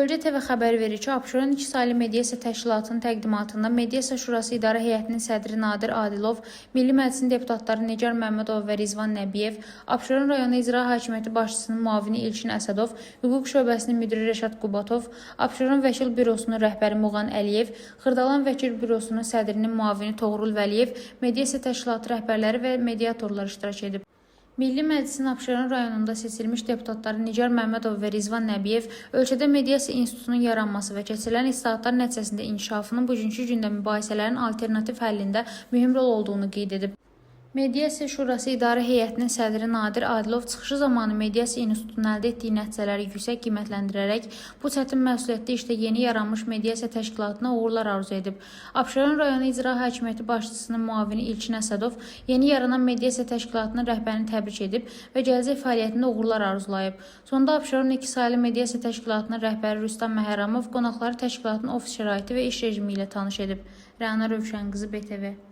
Gölcə TV xəbər verir ki, Abşeron 2 saylı Mediasiya təşkilatının təqdimatında Mediasiya Şurası İdarə Heyətinin sədri Nadir Adilov, Milli Məclisin deputatları Nigar Məmmədov və Rizvan Nəbiyev, Abşeron rayonu İcra Hakimiyyəti başçısının müavini İlkin Əsədov, Hüquq şöbəsinin müdiri Rəşad Qubatov, Abşeron Vəkil Bürosunun rəhbəri Muğan Əliyev, Xırdalan Vəkil Bürosunun sədrinin müavini Toğrul Vəliyev, Mediasiya təşkilatı rəhbərləri və mediatorlar iştirak edib. Milli Məclisin Abşeron rayonunda seçilmiş deputatları Nigar Məmmədov və Rizvan Nəbiyev ölkədə mediasiya institutunun yaranması və keçirilən islahatlar nəticəsində inkişafının bugünkü gündə mübahisələrin alternativ həllində mühüm rol olduğunu qeyd edib. Mediasiya Şurası İdarə Heyətinin sədri Nadir Adilov çıxışı zamanı Mediasiya İnstitutunun əldə etdiyi nəticələri yüksək qiymətləndirərək bu çətin məsuliyyətli işdə yeni yaranmış mediasiya təşkilatına uğurlar arzu edib. Abşeron rayonu İcra Hakimiyyəti başçısının müavini İlkin Əsədov yeni yaranan mediasiya təşkilatının rəhbərini təbrik edib və gələcək fəaliyyətində uğurlar arzulayıb. Sonda Abşeron 2 saylı mediasiya təşkilatının rəhbəri Rüstam Məhərramov qonaqları təşkilatın ofis şəraiti və iş rejimi ilə tanış edib. Rəna Rövşənqızı, BTV.